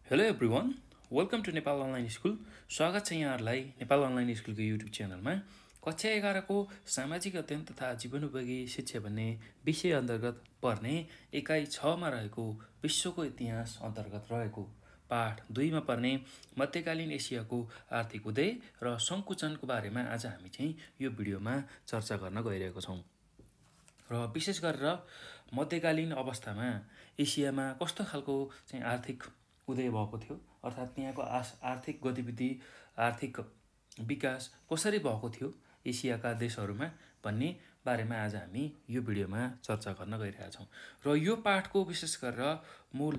Hello everyone, welcome to Nepal online school. स्वागत छ यहाँहरूलाई नेपाल अनलाइन स्कुलको युट्युब च्यानलमा। कक्षा 11को सामाजिक अध्ययन तथा जीवनोपयोगी शिक्षा भन्ने विषय अन्तर्गत पर्ने एकाइ 6मा रहेको विश्वको इतिहास अन्तर्गत रहेको पाठ 2मा पर्ने मध्यकालीन एसियाको आर्थिक उदय र सङ्कुचनको बारेमा आज हामी चाहिँ यो भिडियोमा चर्चा गर्न गइरहेको छौँ। र विशेष गरेर मध्यकालीन अवस्थामा एसियामा कस्तो खालको चाहिँ आर्थिक उदय भएको थियो, अर्थात् त्यहाँको आर्थिक गतिविधि, आर्थिक विकास कसरी भएको थियो एसियाका देशहरूमा भन्ने बारेमा आज हामी यो भिडियोमा चर्चा गर्न गइरहेछौँ। र यो पाठको विशेष गरेर मूल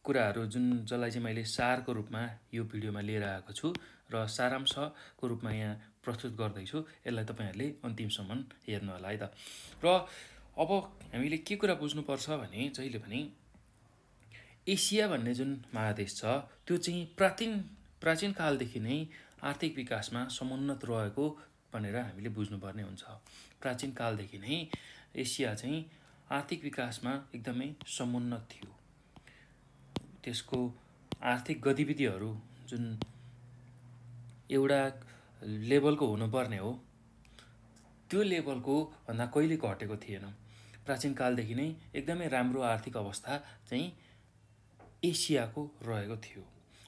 कुराहरू जसलाई चाहिँ मैले सारको रूपमा यो भिडियोमा लिएर आएको छु र सारांशको रूपमा यहाँ प्रस्तुत गर्दैछु, यसलाई तपाईँहरूले अन्तिमसम्म हेर्नु होला है त। र अब हामीले के कुरा बुझ्नुपर्छ भने जहिले पनि एसिया भन्ने जुन महादेश छ त्यो चाहिँ प्राचीन कालदेखि नै आर्थिक विकासमा समुन्नत रहेको भनेर हामीले बुझ्नुपर्ने हुन्छ। प्राचीन कालदेखि नै एसिया चाहिँ आर्थिक विकासमा एकदमै समुन्नत थियो। त्यसको आर्थिक गतिविधिहरू जुन एउटा लेभलको हुनुपर्ने हो त्यो लेभलको भन्दा कहिले घटेको थिएन। प्राचीन कालदेखि नै एकदमै राम्रो आर्थिक अवस्था चाहिँ एसियाको रहेको थियो।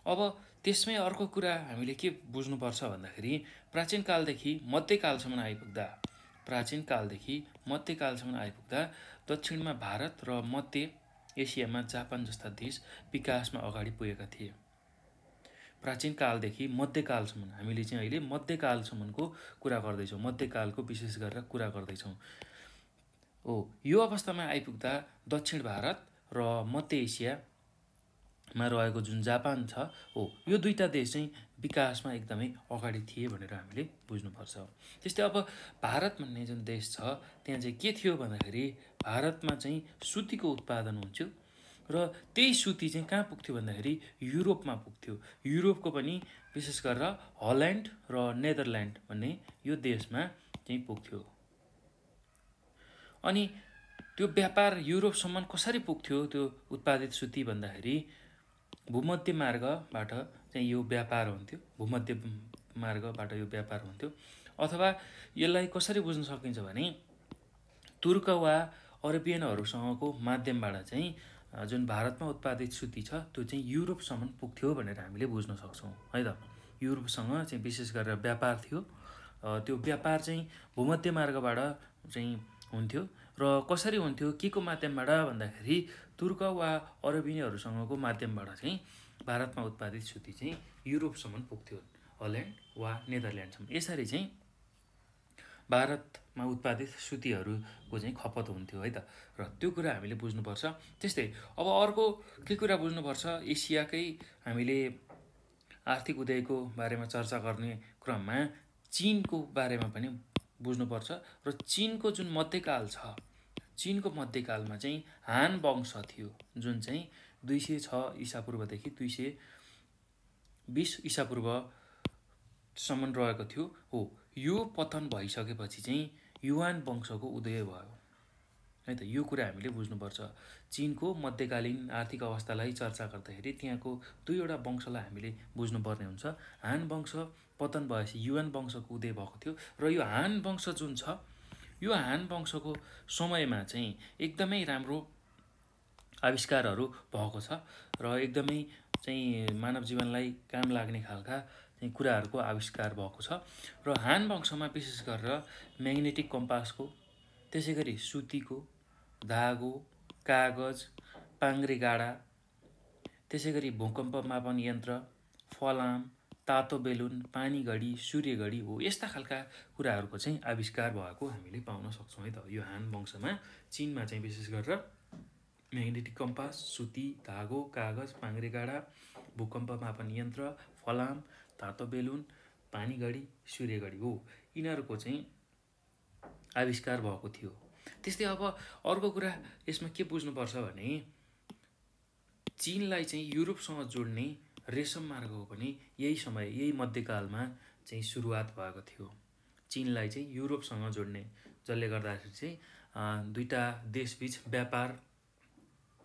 अब त्यसमै अर्को कुरा हामीले के बुझ्नुपर्छ भन्दाखेरि प्राचीन कालदेखि मध्यकालसम्म आइपुग्दा दक्षिणमा भारत र मध्य एसियामा जापान जस्ता देश विकासमा अगाडि पुगेका थिए। प्राचीन कालदेखि मध्यकालसम्म हामीले चाहिँ अहिले मध्यकालसम्मको कुरा गर्दैछौँ, मध्यकालको विशेष गरेर कुरा गर्दैछौँ। यो अवस्थामा आइपुग्दा दक्षिण भारत र मध्य एसियामा रहेको जुन जापान छ यो दुईटा देश चाहिँ विकासमा एकदमै अगाडि थिए भनेर हामीले बुझ्नुपर्छ। त्यस्तै अब भारत भन्ने जुन देश छ त्यहाँ चाहिँ के थियो भन्दाखेरि भारतमा चाहिँ सुतीको उत्पादन हुन्थ्यो र त्यही सुती चाहिँ कहाँ पुग्थ्यो भन्दाखेरि युरोपमा पुग्थ्यो। युरोपको पनि विशेष गरेर हल्यान्ड र नेदरल्यान्ड भन्ने यो देशमा चाहिँ पुग्थ्यो। अनि त्यो व्यापार युरोपसम्म कसरी पुग्थ्यो त्यो उत्पादित सुती भन्दाखेरि भूमध्य मार्गबाट चाहिँ यो व्यापार हुन्थ्यो। अथवा यसलाई कसरी बुझ्न सकिन्छ भने तुर्क वा अरेबियनहरूसँगको माध्यमबाट चाहिँ जुन भारतमा उत्पादित सुती छ त्यो चाहिँ युरोपसम्म पुग्थ्यो भनेर हामीले बुझ्न सक्छौँ है त। युरोपसँग चाहिँ विशेष गरेर व्यापार थियो। त्यो व्यापार चाहिँ भूमध्य मार्गबाट चाहिँ हुन्थ्यो र कसरी हुन्थ्यो, के को माध्यमबाट भन्दाखेरि तुर्क वा अरबिनीहरूसँगको माध्यमबाट चाहिँ भारतमा उत्पादित सुती चाहिँ युरोपसम्म पुग्थ्यो, हल्यान्ड वा नेदरल्यान्डसम्म। यसरी चाहिँ भारतमा उत्पादित सुतीहरूको चाहिँ खपत हुन्थ्यो है त। र त्यो कुरा हामीले बुझ्नुपर्छ। त्यस्तै अब अर्को के कुरा बुझ्नुपर्छ, एसियाकै हामीले आर्थिक उदयको बारेमा चर्चा गर्ने क्रममा चीनको बारेमा पनि बुझ्नुपर्छ। र चीनको जुन मध्यकाल छ, चीनको मध्यकालमा चाहिँ हान वंश थियो जुन चाहिँ 206 ईसापूर्वदेखि 220 ईसापूर्वसम्म रहेको थियो यो पतन भइसकेपछि चाहिँ युवान वंशको उदय भयो है त। यो कुरा हामीले बुझ्नुपर्छ। चीनको मध्यकालीन आर्थिक अवस्थालाई चर्चा गर्दाखेरि त्यहाँको दुईवटा वंशलाई हामीले बुझ्नुपर्ने हुन्छ। हान वंश पतन भएपछि युवान वंशको उदय भएको थियो र यो हान वंश जुन छ यो हान वंशको समयमा चाहिँ एकदमै राम्रो आविष्कारहरू भएको छ र एकदमै चाहिँ मानव जीवनलाई काम लाग्ने खालका चाहिँ कुराहरूको आविष्कार भएको छ। र हान वंशमा विशेष गरेर म्याग्नेटिक कम्पासको, त्यसै गरी सुतीको, धागो, कागज, पाङ्ग्रे गाडा, त्यसै गरी भूकम्प मापन यन्त्र, फलाम, तातो बेलुन, पानी घडी, सूर्य घडी यस्ता खालका कुराहरूको चाहिँ आविष्कार भएको हामीले पाउन सक्छौँ है त। यो हान वंशमा चीनमा चाहिँ विशेष गरेर म्याग्नेटिक कम्पास, सुती, धागो, कागज, पाङ्ग्रे गाडा, भूकम्प मापन यन्त्र, फलाम, तातो बेलुन, पानी घडी, सूर्य घडी यिनीहरूको चाहिँ आविष्कार भएको थियो। त्यस्तै अब अर्को कुरा यसमा के बुझ्नुपर्छ भने चीनलाई चाहिँ युरोपसँग जोड्ने रेशम मार्गको पनि यही मध्यकालमा चाहिँ सुरुवात भएको थियो। चीनलाई चाहिँ युरोपसँग जोड्ने, जसले गर्दाखेरि चाहिँ दुईटा देशबीच व्यापार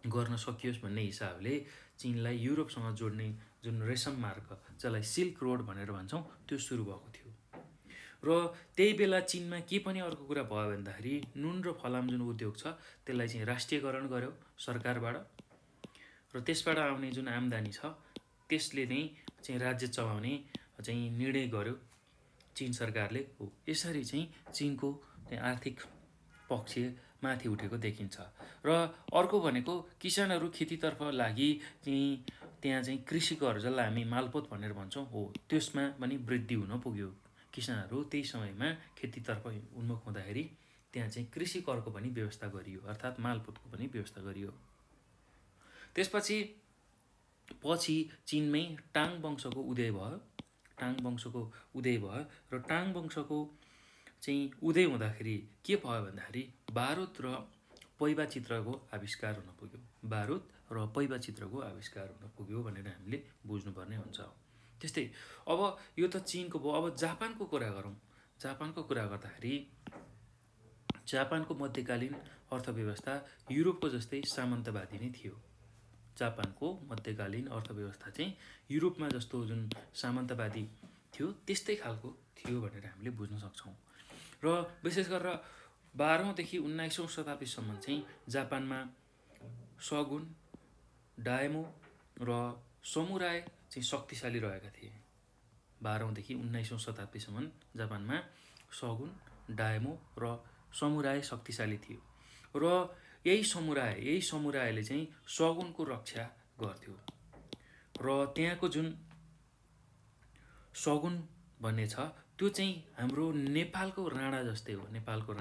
गर्न सकियोस् भन्ने हिसाबले चीनलाई युरोपसँग जोड्ने जुन रेशम मार्ग जसलाई सिल्क रोड भनेर भन्छौँ त्यो सुरु भएको थियो। र त्यही बेला चीनमा के पनि अर्को कुरा भयो भन्दाखेरि नुन र फलाम जुन उद्योग छ त्यसलाई चाहिँ राष्ट्रियकरण गर्यो सरकारबाट, र त्यसबाट आउने जुन आम्दानी छ त्यसले नै चाहिँ राज्य चलाउने चाहिँ निर्णय गर्यो चीन सरकारले हो। यसरी चाहिँ चीनको आर्थिक पक्ष माथि उठेको देखिन्छ। र अर्को भनेको किसानहरू खेतीतर्फ लागि चाहिँ त्यहाँ चाहिँ कृषि कर जसलाई हामी मालपोत भनेर भन्छौँ हो त्यसमा पनि वृद्धि हुन पुग्यो। किसानहरू त्यही समयमा खेतीतर्फ उन्मुख हुँदाखेरि त्यहाँ चाहिँ कृषि करको पनि व्यवस्था गरियो, अर्थात् मालपोतको पनि व्यवस्था गरियो। त्यसपछि चीनमै टाङ वंशको उदय भयो। र टाङ वंशको चाहिँ उदय हुँदाखेरि के भयो भन्दाखेरि बारुद र पैबा चित्रको आविष्कार हुन पुग्यो भनेर हामीले बुझ्नुपर्ने हुन्छ। त्यस्तै अब यो त चीनको भयो। अब जापानको कुरा गरौँ। जापानको कुरा गर्दाखेरि जापानको मध्यकालीन अर्थव्यवस्था युरोपको जस्तै सामन्तवादी नै थियो। जापानको मध्यकालीन अर्थव्यवस्था चाहिँ युरोपमा जस्तो जुन सामन्तवादी थियो त्यस्तै खालको थियो भनेर हामीले बुझ्न सक्छौँ। र विशेष गरेर 12औँदेखि 19औँ शताब्दीसम्म चाहिँ जापानमा सगुन, डायमो र समुराय चाहिँ शक्तिशाली रहेका थिए। 12औँदेखि 19औँ शताब्दीसम्म जापानमा सगुन, डायमो र समुराय शक्तिशाली थियो। र यही समुरायले चाहिँ सगुनको रक्षा गर्थ्यो। र त्यहाँको जुन सगुन भन्ने छ त्यो चाहिँ हाम्रो नेपालको राणा जस्तै हो। नेपालको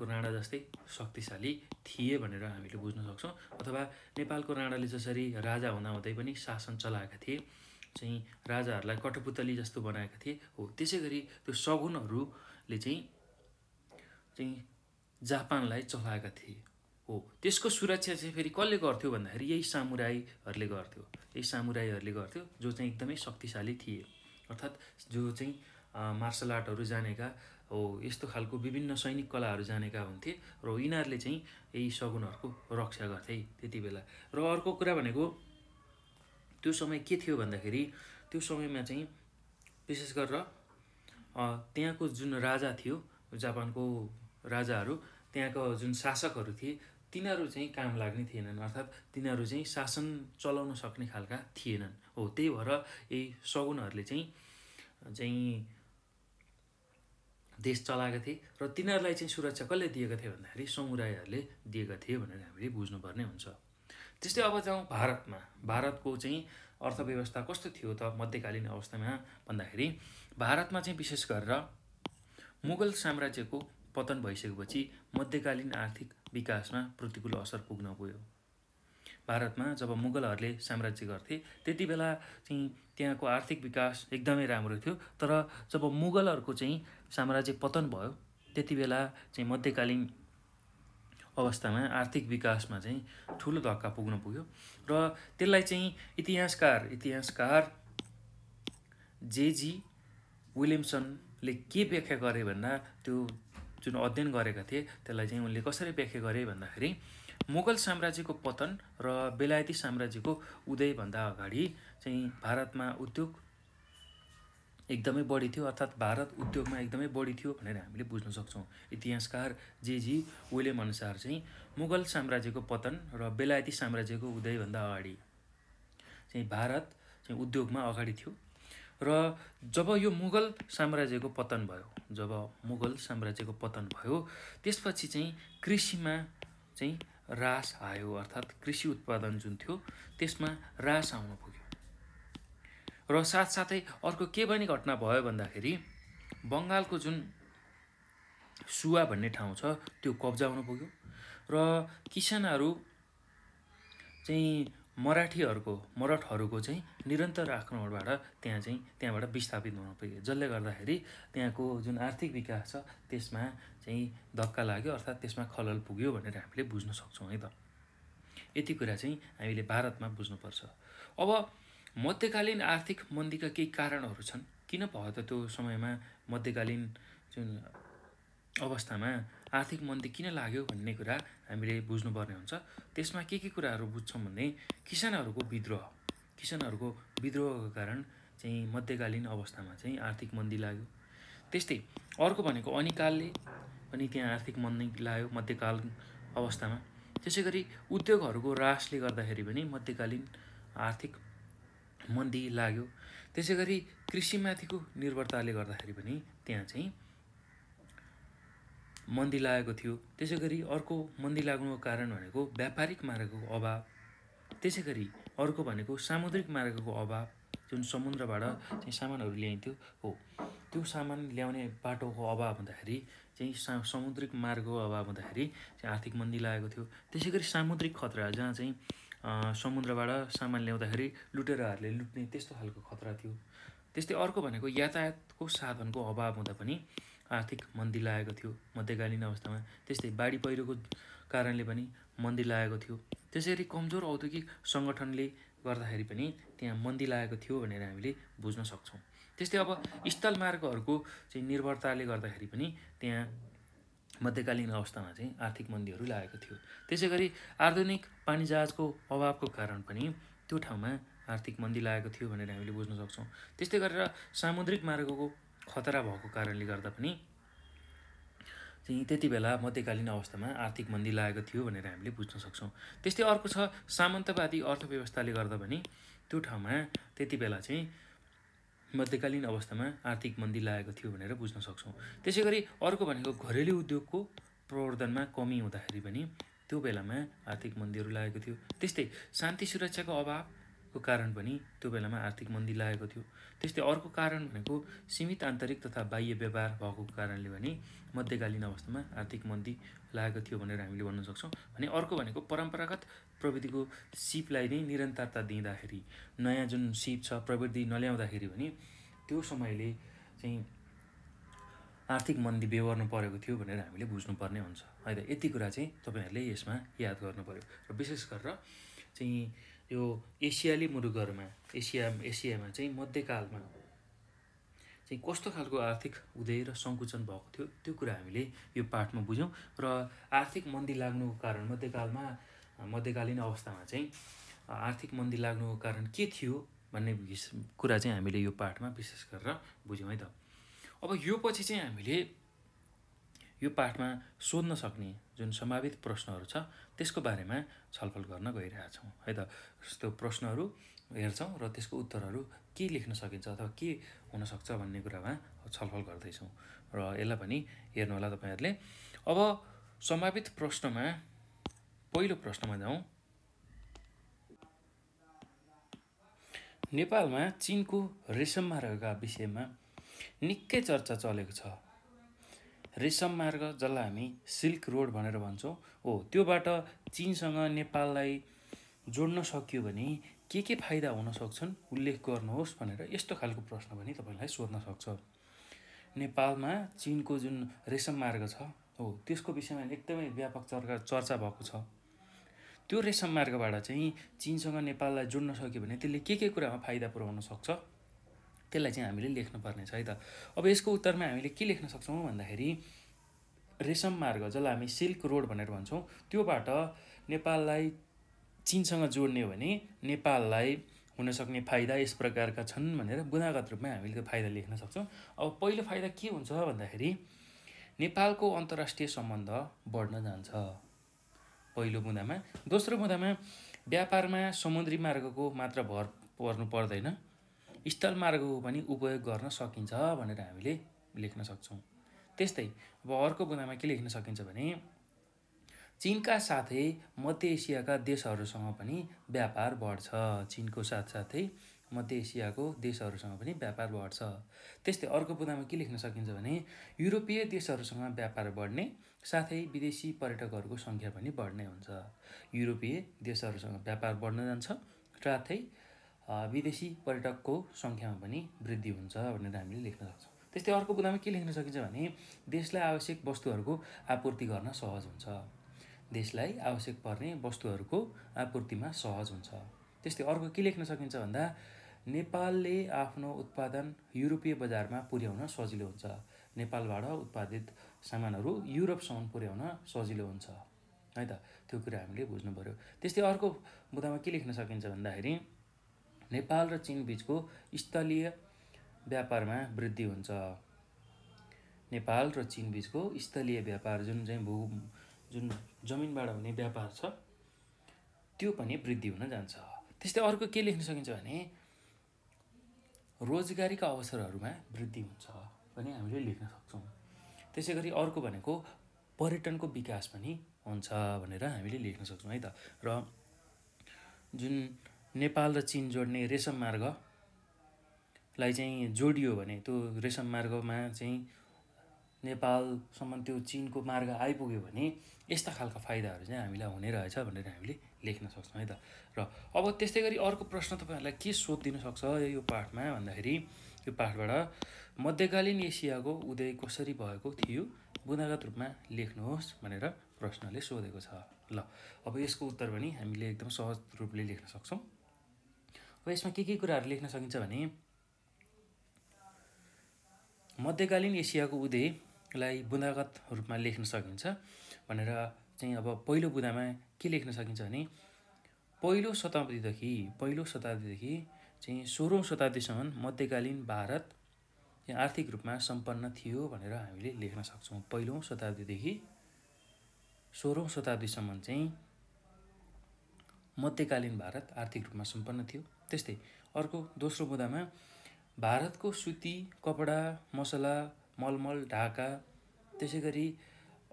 राणा जस्तै शक्तिशाली थिए भनेर हामीले बुझ्न सक्छौँ। अथवा नेपालको राणाले जसरी राजा हुँदाहुँदै पनि शासन चलाएका थिए, चाहिँ राजाहरूलाई कठपुतली जस्तो बनाएका थिए हो, त्यसै गरी त्यो सगुनहरूले चाहिँ जापानलाई चलाएका थिए हो। त्यसको सुरक्षा चाहिँ फेरि कसले गर्थ्यो भन्दाखेरि यही सामुराईहरूले गर्थ्यो जो चाहिँ एकदमै शक्तिशाली थिए। अर्थात् जो चाहिँ मार्सल आर्टहरू जानेका हो, यस्तो खालको विभिन्न सैनिक कलाहरू जानेका हुन्थे र यिनीहरूले चाहिँ यही सगुनहरूको रक्षा गर्थे त्यति बेला। र अर्को कुरा भनेको त्यो समय के थियो भन्दाखेरि त्यो समयमा चाहिँ विशेष गरेर त्यहाँको जुन राजा थियो, जापानको राजाहरू, त्यहाँको जुन शासकहरू थिए तिनीहरू चाहिँ काम लाग्ने थिएनन्। अर्थात् तिनीहरू चाहिँ शासन चलाउन सक्ने खालका थिएनन् हो। त्यही भएर यही सगुनहरूले चाहिँ देश चलाएका थिए र तिनीहरूलाई चाहिँ सुरक्षा कसले दिएका थिए भन्दाखेरि समुरायहरूले दिएका थिए भनेर हामीले बुझ्नुपर्ने हुन्छ। त्यस्तै अब जाउँ भारतमा। भारतको चाहिँ अर्थव्यवस्था कस्तो थियो त मध्यकालीन अवस्थामा भन्दाखेरि भारतमा चाहिँ विशेष गरेर मुगल साम्राज्यको पतन भइसकेपछि मध्यकालीन आर्थिक विकासमा प्रतिकूल असर पुग्न पुग्यो। भारतमा जब मुगलहरूले साम्राज्य गर्थे त्यति बेला चाहिँ त्यहाँको आर्थिक विकास एकदमै राम्रो थियो। तर जब मुगलहरूको चाहिँ साम्राज्य पतन भयो त्यति बेला चाहिँ मध्यकालीन अवस्थामा आर्थिक विकासमा चाहिँ ठुलो धक्का पुग्न पुग्यो। र त्यसलाई चाहिँ इतिहासकार जे.जी. विलियम्सनले के व्याख्या गरे भन्दा त्यो जुन अध्ययन गरेका थिए त्यसलाई चाहिँ उनले कसरी व्याख्या गरे भन्दाखेरि मुगल साम्राज्यको पतन र बेलायती साम्राज्यको उदयभन्दा अगाडि चाहिँ भारतमा उद्योग एकदमै बढी थियो। अर्थात् भारत उद्योगमा एकदमै बढी थियो भनेर हामीले बुझ्न सक्छौँ। इतिहासकार जे.जी. विलियम अनुसार चाहिँ मुगल साम्राज्यको पतन र बेलायती साम्राज्यको उदयभन्दा अगाडि चाहिँ भारत चाहिँ उद्योगमा अगाडि थियो। र जब यो मुगल साम्राज्यको पतन भयो त्यसपछि चाहिँ कृषिमा चाहिँ ह्रास आयो। अर्थात् कृषि उत्पादन जुन थियो त्यसमा ह्रास आउन पुग्यो। र साथसाथै अर्को के पनि घटना भयो भन्दाखेरि बङ्गालको जुन सुवा भन्ने ठाउँ छ त्यो कब्जा हुन पुग्यो र किसानहरू चाहिँ मराठहरूको चाहिँ निरन्तर आक्रमणबाट त्यहाँबाट विस्थापित हुन पुग्यो, जसले गर्दाखेरि त्यहाँको जुन आर्थिक विकास छ त्यसमा चाहिँ धक्का लाग्यो। अर्थात् त्यसमा खलल पुग्यो भनेर हामीले बुझ्न सक्छौँ है त। यति कुरा चाहिँ हामीले भारतमा बुझ्नुपर्छ। अब मध्यकालीन आर्थिक मन्दीका केही कारणहरू छन्। किन भयो त त्यो समयमा मध्यकालीन जुन अवस्थामा आर्थिक मन्दी किन लाग्यो भन्ने कुरा हामीले बुझ्नुपर्ने हुन्छ। त्यसमा के कुराहरू बुझ्छौँ भने किसानहरूको विद्रोहको कारण चाहिँ मध्यकालीन अवस्थामा चाहिँ आर्थिक मन्दी लाग्यो। त्यस्तै अर्को भनेको अनिकालले पनि त्यहाँ आर्थिक मन्दी लाग्यो मध्यकाल अवस्थामा। त्यसै गरी उद्योगहरूको ह्रासले गर्दाखेरि पनि मध्यकालीन आर्थिक मन्दी लाग्यो। त्यसै गरी कृषिमाथिको निर्भरताले गर्दाखेरि पनि त्यहाँ चाहिँ मन्दी लागेको थियो। त्यसै गरी अर्को मन्दी लाग्नुको कारण भनेको व्यापारिक मार्गको अभाव। त्यसै गरी अर्को भनेको सामुद्रिक मार्गको अभाव, जुन समुद्रबाट चाहिँ सामानहरू ल्याइन्थ्यो हो, त्यो सामान ल्याउने बाटोको अभाव हुँदाखेरि चाहिँ समुद्रिक मार्गको अभाव हुँदाखेरि चाहिँ आर्थिक मन्दी लागेको थियो। त्यसै गरी सामुद्रिक खतरा, जहाँ चाहिँ समुद्रबाट सामान ल्याउँदाखेरि लुटेराहरूले लुट्ने त्यस्तो खालको खतरा थियो। त्यस्तै अर्को भनेको यातायातको साधनको अभाव हुँदा पनि आर्थिक मन्दी लागेको थियो मध्यकालीन अवस्थामा। त्यस्तै बाढी पहिरोको कारणले पनि मन्दी लागेको थियो। त्यसै गरी कमजोर औद्योगिक सङ्गठनले गर्दाखेरि पनि त्यहाँ मन्दी लागेको थियो भनेर हामीले बुझ्न सक्छौँ। त्यस्तै अब स्थल मार्गहरूको चाहिँ निर्भरताले गर्दाखेरि पनि त्यहाँ मध्यकालीन अवस्थामा चाहिँ आर्थिक मन्दीहरू लागेको थियो। त्यसै गरी आधुनिक पानी जहाजको अभावको कारण पनि त्यो ठाउँमा आर्थिक मन्दी लागेको थियो भनेर हामीले बुझ्न सक्छौँ। त्यस्तै गरेर सामुद्रिक मार्गको खतरा भएको कारणले गर्दा पनि चाहिँ त्यति बेला मध्यकालीन अवस्थामा आर्थिक मन्दी लागेको थियो भनेर हामीले बुझ्न सक्छौँ। त्यस्तै अर्को छ सामन्तवादी अर्थव्यवस्थाले गर्दा पनि त्यो ठाउँमा त्यति बेला चाहिँ मध्यकालीन अवस्थामा आर्थिक मन्दी लागेको थियो भनेर बुझ्न सक्छौँ। त्यसै गरी अर्को भनेको घरेलु उद्योगको प्रवर्धनमा कमी हुँदाखेरि पनि त्यो बेलामा आर्थिक मन्दीहरू लागेको थियो। त्यस्तै शान्ति सुरक्षाको अभावको कारण पनि त्यो बेलामा आर्थिक मन्दी लागेको थियो। त्यस्तै अर्को कारण भनेको सीमित आन्तरिक तथा बाह्य व्यापार भएको कारणले पनि मध्यकालीन अवस्थामा आर्थिक मन्दी लागेको थियो भनेर हामीले भन्न सक्छौँ। भने अर्को भनेको परम्परागत प्रविधिको सिपलाई नै निरन्तरता दिँदाखेरि, नयाँ जुन सिप छ प्रविधि नल्याउँदाखेरि पनि त्यो समयले चाहिँ आर्थिक मन्दी बेहोर्नु परेको थियो भनेर हामीले बुझ्नुपर्ने हुन्छ है त। यति कुरा चाहिँ तपाईँहरूले यसमा याद गर्नु पर्यो। र विशेष गरेर चाहिँ यो एसियाली मुलुकहरूमा एसियामा चाहिँ मध्यकालमा चाहिँ कस्तो खालको आर्थिक उदय र सङ्कुचन भएको थियो त्यो कुरा हामीले यो पाठमा बुझ्यौँ। र आर्थिक मन्दी लाग्नुको कारण मध्यकालीन अवस्थामा चाहिँ आर्थिक मन्दी लाग्नुको कारण के थियो भन्ने कुरा चाहिँ हामीले यो पाठमा विशेष गरेर बुझ्यौँ है त। अब यो पछि चाहिँ हामीले यो पाठमा सोध्न सक्ने जुन सम्भावित प्रश्नहरू छ त्यसको बारेमा छलफल गर्न गइरहेछौँ है त। त्यो प्रश्नहरू हेर्छौँ र त्यसको उत्तरहरू के लेख्न सकिन्छ अथवा के हुनसक्छ भन्ने कुरामा छलफल गर्दैछौँ र यसलाई पनि हेर्नु होला तपाईँहरूले। अब सम्भावित प्रश्नमा पहिलो प्रश्नमा जाउँ। नेपालमा चीनको रेशम मार्गका विषयमा निकै चर्चा चलेको छ। रेशम मार्ग जसलाई हामी सिल्क रोड भनेर भन्छौँ हो, त्यो बाटो चीनसँग नेपाललाई जोड्न सकियो भने के फाइदा हुन सक्छन् उल्लेख गर्नुहोस् भनेर यस्तो खालको प्रश्न पनि तपाईँलाई सोध्न सक्छ। नेपालमा चीनको जुन रेशम मार्ग छ हो, त्यसको विषयमा एकदमै व्यापक चर्चा भएको छ। त्यो रेशम मार्गबाट चाहिँ चीनसँग नेपाललाई जोड्न सक्यो भने त्यसले के कुरामा फाइदा पुर्याउन सक्छ त्यसलाई चाहिँ हामीले लेख्नुपर्ने छ है त। अब यसको उत्तरमा हामीले के लेख्न सक्छौँ भन्दाखेरि रेशम मार्ग जसलाई हामी सिल्क रोड भनेर भन्छौँ त्योबाट नेपाललाई चीनसँग जोड्ने हो भने नेपाललाई हुनसक्ने फाइदा यस प्रकारका छन् भनेर बुँदागत रूपमा हामीले त्यो फाइदा लेख्न सक्छौँ। अब पहिलो फाइदा के हुन्छ भन्दाखेरि नेपालको अन्तर्राष्ट्रिय सम्बन्ध बढ्न जान्छ पहिलो बुँदामा। दोस्रो बुँदामा व्यापारमा समुद्री मार्गको मात्र भर पर्नु पर्दैन, स्थल मार्गको पनि उपयोग गर्न सकिन्छ भनेर हामीले लेख्न सक्छौँ। त्यस्तै अब अर्को बुँदामा के लेख्न सकिन्छ भने चीनका साथै मध्य एसियाका देशहरूसँग पनि व्यापार बढ्छ। चीनको साथसाथै मध्य एसियाको देशहरूसँग पनि व्यापार बढ्छ। त्यस्तै अर्को बुँदामा के लेख्न सकिन्छ भने युरोपीय देशहरूसँग व्यापार बढ्ने साथै विदेशी पर्यटकहरूको सङ्ख्या पनि बढ्ने हुन्छ। युरोपीय देशहरूसँग व्यापार बढ्न जान्छ, साथै विदेशी पर्यटकको सङ्ख्यामा पनि वृद्धि हुन्छ भनेर हामीले लेख्न सक्छौँ। त्यस्तै अर्को बुँदामा के लेख्न सकिन्छ भने देशलाई आवश्यक वस्तुहरूको आपूर्ति गर्न सहज हुन्छ। देशलाई आवश्यक पर्ने वस्तुहरूको आपूर्तिमा सहज हुन्छ। त्यस्तै अर्को के लेख्न सकिन्छ भन्दा नेपालले आफ्नो उत्पादन युरोपीय बजारमा पुर्याउन सजिलो हुन्छ। नेपालबाट उत्पादित सामानहरू युरोपसम्म पुर्याउन सजिलो हुन्छ है त। त्यो कुरा हामीले बुझ्नु पर्यो। त्यस्तै अर्को मुद्दामा के लेख्न सकिन्छ भन्दाखेरि नेपाल र चीन बीचको स्थलीय व्यापारमा वृद्धि हुन्छ। नेपाल र चीन बीचको स्थलीय व्यापार जुन जमिनबाट हुने व्यापार छ त्यो पनि वृद्धि हुन जान्छ। त्यस्तै अर्को के लेख्न सकिन्छ भने रोजगारीका अवसरहरूमा वृद्धि हुन्छ पनि हामीले लेख्न सक्छौँ। त्यसै गरी अर्को भनेको पर्यटनको विकास पनि हुन्छ भनेर हामीले लेख्न सक्छौँ है त। र जुन नेपाल र चीन जोड्ने रेशम मार्गलाई चाहिँ जोडियो भने त्यो रेशम मार्गमा चाहिँ नेपालसम्म त्यो चीनको मार्ग आइपुग्यो भने यस्ता खालका फाइदाहरू चाहिँ हामीलाई हुने रहेछ भनेर हामीले लेख्न सक्छौँ है त। र अब त्यस्तै गरी अर्को प्रश्न तपाईँहरूलाई के सोधिदिन सक्छ यो पाठमा भन्दाखेरि यो पाठबाट मध्यकालीन एसियाको उदय कसरी भएको थियो बुँदागत रूपमा लेख्नुहोस् भनेर प्रश्नले सोधेको छ। ल अब यसको उत्तर पनि हामीले एकदम सहज रूपले लेख्न सक्छौँ। अब यसमा के कुराहरू लेख्न सकिन्छ भने मध्यकालीन एसियाको उदयलाई बुँदागत रूपमा लेख्न सकिन्छ भनेर चाहिँ अब पहिलो बुँदामा के लेख्न सकिन्छ भने पहिलो शताब्दीदेखि चाहिँ 16औं शताब्दीसम्म मध्यकालीन भारत आर्थिक रूपमा सम्पन्न थियो भनेर हामीले लेख्न सक्छौँ। पहिलो शताब्दीदेखि 16औं शताब्दीसम्म चाहिँ मध्यकालीन भारत आर्थिक रूपमा सम्पन्न थियो। त्यस्तै अर्को दोस्रो बुँदामा भारतको सुती, कपडा, मसला, मलमल, ढाका त्यसै गरी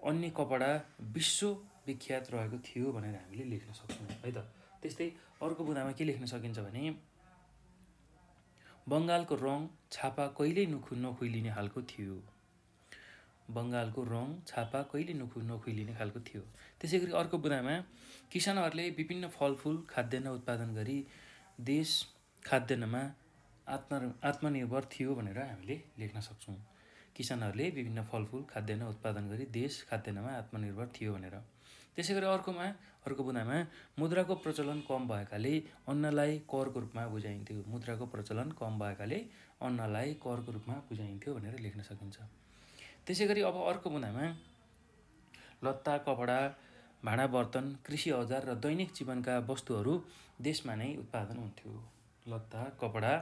अन्य कपडा विश्वविख्यात रहेको थियो भनेर हामीले लेख्न सक्छौँ है त। त्यस्तै अर्को बुँदामा के लेख्न सकिन्छ भने बङ्गालको रङ छापा कहिल्यै नखुइलिने खालको थियो। बङ्गालको रङ छापा कहिले नखुइलिने खालको थियो। त्यसै गरी अर्को बुँदामा किसानहरूले विभिन्न फलफुल खाद्यान्न उत्पादन गरी देश खाद्यान्नमा आत्मनिर्भर थियो भनेर हामीले लेख्न सक्छौँ। किसानहरूले विभिन्न फलफुल खाद्यान्न उत्पादन गरी देश खाद्यान्नमा आत्मनिर्भर थियो भनेर। त्यसै गरी अर्को बुँदामा मुद्राको प्रचलन कम भएकाले अन्नलाई करको रूपमा बुझाइन्थ्यो। मुद्राको प्रचलन कम भएकाले अन्नलाई करको रूपमा बुझाइन्थ्यो भनेर लेख्न सकिन्छ। त्यसै गरी अब अर्को बुँदामा लत्ता, कपडा, भाँडा बर्तन, कृषि औजार र दैनिक जीवनका वस्तुहरू देशमा नै उत्पादन हुन्थ्यो। लत्ता, कपडा,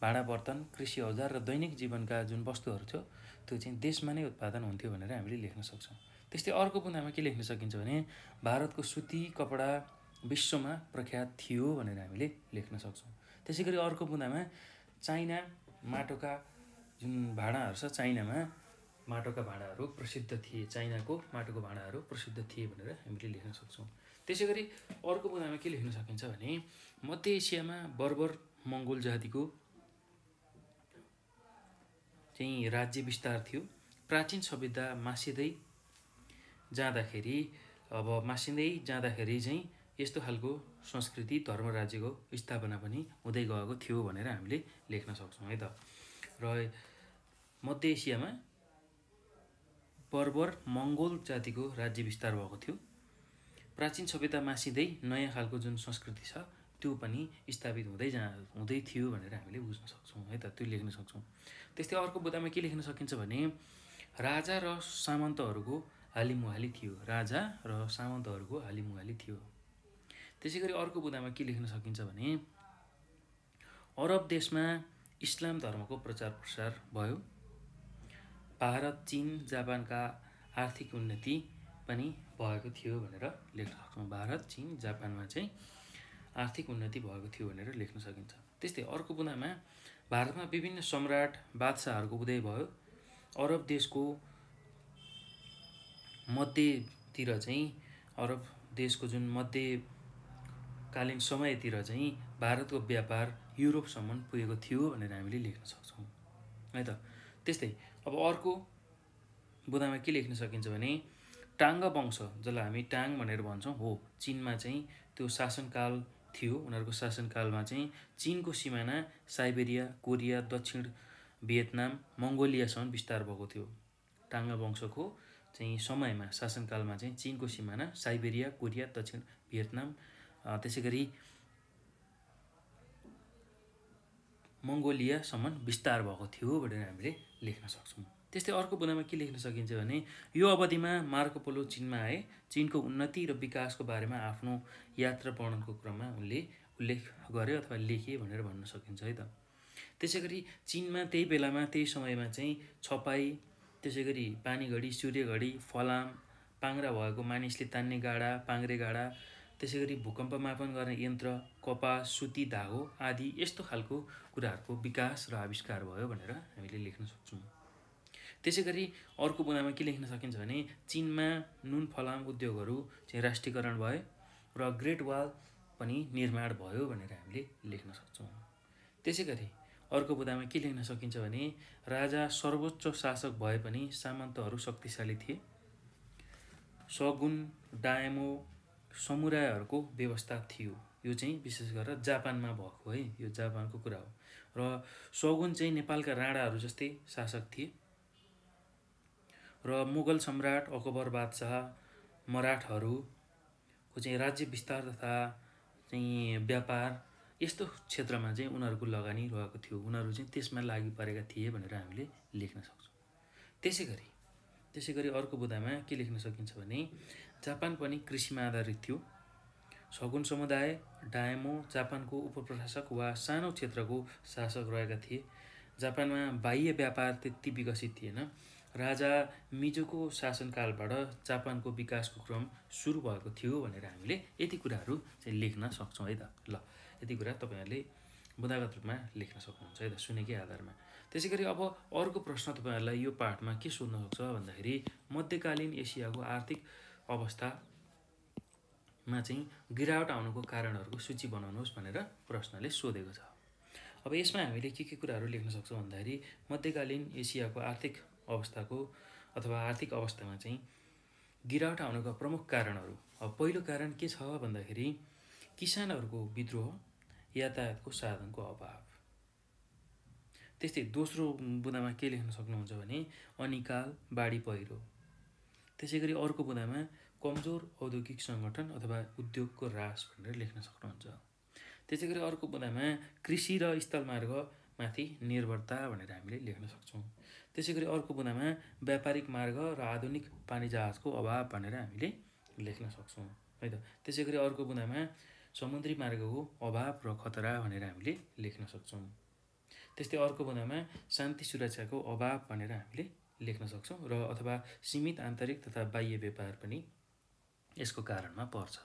भाँडा बर्तन, कृषि औजार र दैनिक जीवनका जुन वस्तुहरू थियो त्यो चाहिँ देशमा नै उत्पादन हुन्थ्यो भनेर हामीले लेख्न सक्छौँ। त्यस्तै अर्को बुँदामा के लेख्न सकिन्छ भने भारतको सुती कपडा विश्वमा प्रख्यात थियो भनेर हामीले लेख्न सक्छौँ। त्यसै गरी अर्को बुँदामा चाइना माटोका जुन भाँडाहरू छ चाइनामा माटोका भाँडाहरू प्रसिद्ध थिए। चाइनाको माटोको भाँडाहरू प्रसिद्ध थिए भनेर हामीले लेख्न सक्छौँ। त्यसै गरी अर्को बुँदामा के लेख्न सकिन्छ भने मध्य एसियामा बर्बर मङ्गोल जातिको चाहिँ राज्य विस्तार थियो। प्राचीन सभ्यता मासिँदै जाँदाखेरि चाहिँ यस्तो खालको संस्कृति धर्म राज्यको स्थापना पनि हुँदै गएको थियो भनेर हामीले लेख्न सक्छौँ है त। र मध्य एसियामा बर्बर मङ्गोल जातिको राज्य विस्तार भएको थियो। प्राचीन सभ्यता मासिँदै नयाँ खालको जुन संस्कृति छ त्यो पनि स्थापित हुँदै थियो भनेर हामीले बुझ्न सक्छौँ है त, त्यो लेख्न सक्छौँ। त्यस्तै अर्को बुँदामा के लेख्न सकिन्छ भने राजा र सामन्तहरूको हालिमुहाली थियो। राजा र सामन्तहरूको हालिमुहाली थियो। त्यसै गरी अर्को बुँदामा के लेख्न सकिन्छ भने अरब देशमा इस्लाम धर्मको प्रचार प्रसार भयो। भारत, चीन, जापानका आर्थिक उन्नति पनि भएको थियो भनेर लेख्न सक्छौँ। भारत, चीन, जापानमा चाहिँ आर्थिक उन्नति भएको थियो भनेर लेख्न सकिन्छ। त्यस्तै अर्को बुँदामा भारतमा विभिन्न सम्राट बादशाहहरूको उदय भयो। अरब देशको मध्यतिर चाहिँ अरब देशको जुन मध्यकालीन समयतिर चाहिँ भारतको व्यापार युरोपसम्म पुगेको थियो भनेर हामीले लेख्न सक्छौँ है त। त्यस्तै अब अर्को बुँदामा के लेख्न सकिन्छ भने टाङ्ग वंश जसलाई हामी टाङ भनेर भन्छौँ हो चीनमा चाहिँ त्यो शासनकाल थियो। उनीहरूको शासनकालमा चाहिँ चीनको सिमाना साइबेरिया, कोरिया, दक्षिण भियतनाम, मङ्गोलियासम्म विस्तार भएको थियो। टाङ्ग वंशको चाहिँ समयमा शासनकालमा चाहिँ चीनको सिमाना साइबेरिया, कोरिया, दक्षिण भियतनाम त्यसै गरी मङ्गोलियासम्म विस्तार भएको थियो भनेर हामीले लेख्न सक्छौँ। त्यस्तै अर्को बुँदामा के लेख्न सकिन्छ भने यो अवधिमा मार्को पोलो चीनमा आए, चीनको उन्नति र विकासको बारेमा आफ्नो यात्रा वर्णनको क्रममा उनले उल्लेख गर्यो अथवा लेखे भनेर भन्न सकिन्छ है त। त्यसै गरी चीनमा त्यही बेलामा त्यही समयमा चाहिँ छपाई, त्यसै गरी पानीघडी, सूर्यघडी, फलाम, पाङ्ग्रा भएको मानिसले तान्ने गाडा, पाङ्ग्रे गाडा, त्यसै गरी भूकम्प मापन गर्ने यन्त्र, कपास, सुती धागो आदि यस्तो खालको कुराहरूको विकास र आविष्कार भयो भनेर हामीले लेख्न सक्छौँ। त्यसै गरी अर्को बुँदामा के लेख्न सकिन्छ भने चीनमा नुन फलाम उद्योगहरू चाहिँ राष्ट्रियकरण भयो र ग्रेट वाल पनि निर्माण भयो भनेर हामीले लेख्न सक्छौँ। त्यसै गरी अर्को बुँदामा के लेख्न सकिन्छ भने राजा सर्वोच्च शासक भए पनि सामन्तहरू शक्तिशाली थिए। सगुन, डायमो, समुरायहरूको व्यवस्था थियो। यो चाहिँ विशेष गरेर जापानमा भएको है, यो जापानको कुरा हो। र सगुन चाहिँ नेपालका राणाहरू जस्तै शासक थिए र मुगल सम्राट अकबर बादशाह मराठहरूको चाहिँ राज्य विस्तार तथा चाहिँ व्यापार यस्तो क्षेत्रमा चाहिँ उनीहरूको लगानी रहेको थियो, उनीहरू चाहिँ त्यसमा लागि परेका थिए भनेर हामीले लेख्न सक्छौँ। त्यसै गरी अर्को बुँदामा के लेख्न सकिन्छ भने जापान पनि कृषिमा आधारित थियो। सगुन समुदाय डायमो जापानको उपप्रशासक वा सानो क्षेत्रको शासक रहेका थिए। जापानमा बाह्य व्यापार त्यति विकसित थिएन। राजा मिजोको शासनकालबाट जापानको विकासको क्रम सुरु भएको थियो भनेर हामीले यति कुराहरू चाहिँ लेख्न सक्छौँ है त। ल, यति कुरा तपाईँहरूले बुँदागत रूपमा लेख्न सक्नुहुन्छ है त, सुनेकै आधारमा। त्यसै गरी अब अर्को प्रश्न तपाईँहरूलाई यो पाठमा के सोध्न सक्छ भन्दाखेरि मध्यकालीन एसियाको आर्थिक अवस्थामा चाहिँ गिरावट आउनुको कारणहरूको सूची बनाउनुहोस् भनेर प्रश्नले सोधेको छ। अब यसमा हामीले के कुराहरू लेख्न सक्छौँ भन्दाखेरि मध्यकालीन एसियाको आर्थिक अवस्थाको अथवा आर्थिक अवस्थामा चाहिँ गिरावट आउनुका प्रमुख कारणहरू। अब पहिलो कारण के छ भन्दाखेरि किसानहरूको विद्रोह, यातायातको साधनको अभाव। त्यस्तै दोस्रो बुँदामा के लेख्न सक्नुहुन्छ भने अनिकाल, बाढी पहिरो। त्यसै गरी अर्को बुँदामा कमजोर औद्योगिक सङ्गठन अथवा उद्योगको ह्रास भनेर लेख्न सक्नुहुन्छ। त्यसै गरी अर्को बुँदामा कृषि र स्थलमार्गमाथि निर्भरता भनेर हामीले लेख्न सक्छौँ। त्यसै गरी अर्को बुँदामा व्यापारिक मार्ग र आधुनिक पानी जहाजको अभाव भनेर हामीले लेख्न सक्छौँ है त। त्यसै गरी अर्को बुँदामा समुद्री मार्गको अभाव र खतरा भनेर हामीले लेख्न सक्छौँ। त्यस्तै अर्को बुँदामा शान्ति सुरक्षाको अभाव भनेर हामीले लेख्न सक्छौँ र अथवा सीमित आन्तरिक तथा बाह्य व्यापार पनि यसको कारणमा पर्छ।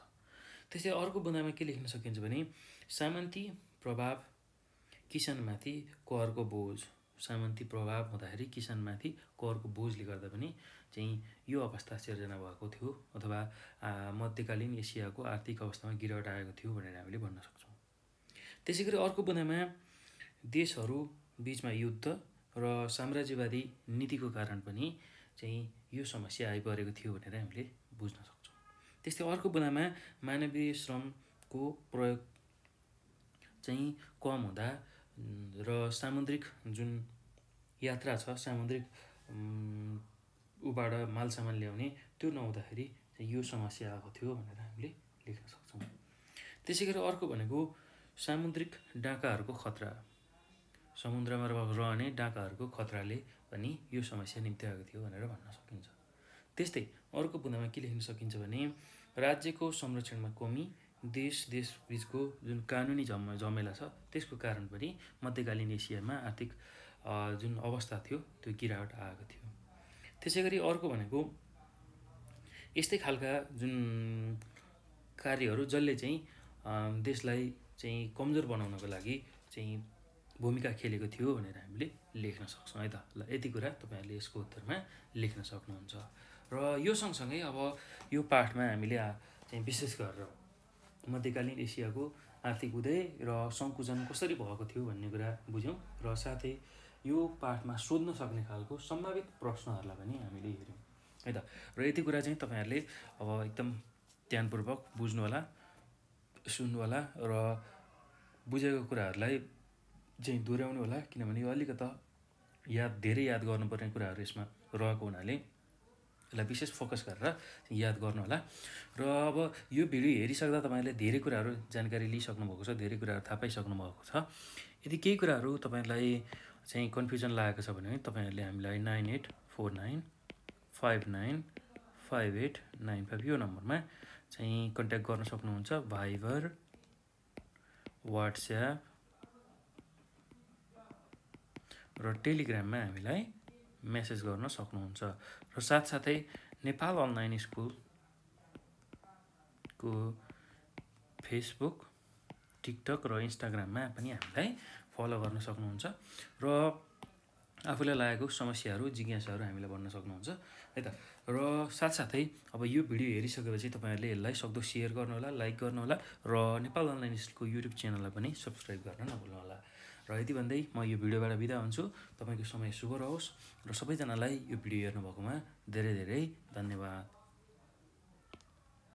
त्यस्तै अर्को बुँदामा के लेख्न सकिन्छ भने सामन्ती प्रभाव किसानमाथि करको बोझ। सामन्ती प्रभाव हुँदाखेरि किसानमाथि करको बोझले गर्दा पनि चाहिँ यो अवस्था सिर्जना भएको थियो अथवा मध्यकालीन एसियाको आर्थिक अवस्थामा गिरावट आएको थियो भनेर हामीले भन्न सक्छौँ। त्यसै गरी अर्को बुँदामा देशहरू बिचमा युद्ध र साम्राज्यवादी नीतिको कारण पनि चाहिँ यो समस्या आइपरेको थियो भनेर हामीले बुझ्न सक्छौँ। त्यस्तै अर्को बुँदामा मानवीय श्रमको प्रयोग चाहिँ कम हुँदा र सामुद्रिक जुन यात्रा छ, सामुद्रिक उबाट मालसामान ल्याउने त्यो नहुँदाखेरि यो समस्या आएको थियो भनेर हामीले लेख्न सक्छौँ। त्यसै गरी अर्को भनेको सामुद्रिक डाँकाहरूको खतरा। समुद्रमा रहने डाँकाहरूको खतराले पनि यो समस्या निम्ति आएको थियो भनेर भन्न सकिन्छ। त्यस्तै अर्को बुँदामा के लेख्न सकिन्छ भने राज्यको संरक्षणमा कमी, देशबिचको जुन कानुनी झमेला छ त्यसको कारण पनि मध्यकालीन एसियामा आर्थिक जुन अवस्था थियो त्यो गिरावट आएको थियो। त्यसै गरी अर्को भनेको यस्तै खालका जुन कार्यहरू जसले चाहिँ देशलाई चाहिँ कमजोर बनाउनको लागि चाहिँ भूमिका खेलेको थियो भनेर हामीले लेख्न सक्छौँ है त। ल, यति कुरा तपाईँहरूले यसको उत्तरमा लेख्न सक्नुहुन्छ। र यो सँगसँगै अब यो पाठमा हामीले चाहिँ विशेष गरेर मध्यकालीन एसियाको आर्थिक उदय र सङ्कुचन कसरी भएको थियो भन्ने कुरा बुझ्यौँ र साथै यो पाठमा सोध्न सक्ने खालको सम्भावित प्रश्नहरूलाई पनि हामीले हेऱ्यौँ है त। र यति कुरा चाहिँ तपाईँहरूले अब एकदम ध्यानपूर्वक बुझ्नु होला, सुन्नु होला र बुझेको कुराहरूलाई चाहिँ दोहोऱ्याउनु होला, किनभने यो अलिकता धेरै याद गर्नुपर्ने कुराहरू यसमा रहेको हुनाले यसलाई विशेष फोकस गरेर याद गर्नु होला। र अब यो भिडियो हेरिसक्दा तपाईँले धेरै कुराहरू जानकारी लिइसक्नु भएको छ, धेरै कुराहरू थाहा पाइसक्नु भएको छ। यदि केही कुराहरू तपाईँलाई चाहिँ कन्फ्युजन लागेको छ भने तपाईँहरूले हामीलाई 9849595895 यो नम्बरमा चाहिँ कन्ट्याक्ट गर्न सक्नुहुन्छ। भाइबर, वाट्सएप र टेलिग्राममा हामीलाई मेसेज गर्न सक्नुहुन्छ। र साथसाथै नेपाल अनलाइन स्कुलको फेसबुक, टिकटक र इन्स्टाग्राममा पनि हामीलाई फलो गर्न सक्नुहुन्छ र आफूलाई लागेको समस्याहरू, जिज्ञासाहरू हामीलाई भन्न सक्नुहुन्छ है त। र साथसाथै अब यो भिडियो हेरिसकेपछि तपाईँहरूले यसलाई सक्दो सेयर गर्नुहोला, लाइक गर्नुहोला र नेपाल अनलाइन स्कुलको युट्युब च्यानललाई पनि सब्सक्राइब गर्न नभुल्नुहोला। र यति भन्दै म यो भिडियोबाट बिदा हुन्छु। तपाईँको समय शुभ रहोस् र सबैजनालाई यो भिडियो हेर्नुभएकोमा धेरै धेरै धन्यवाद।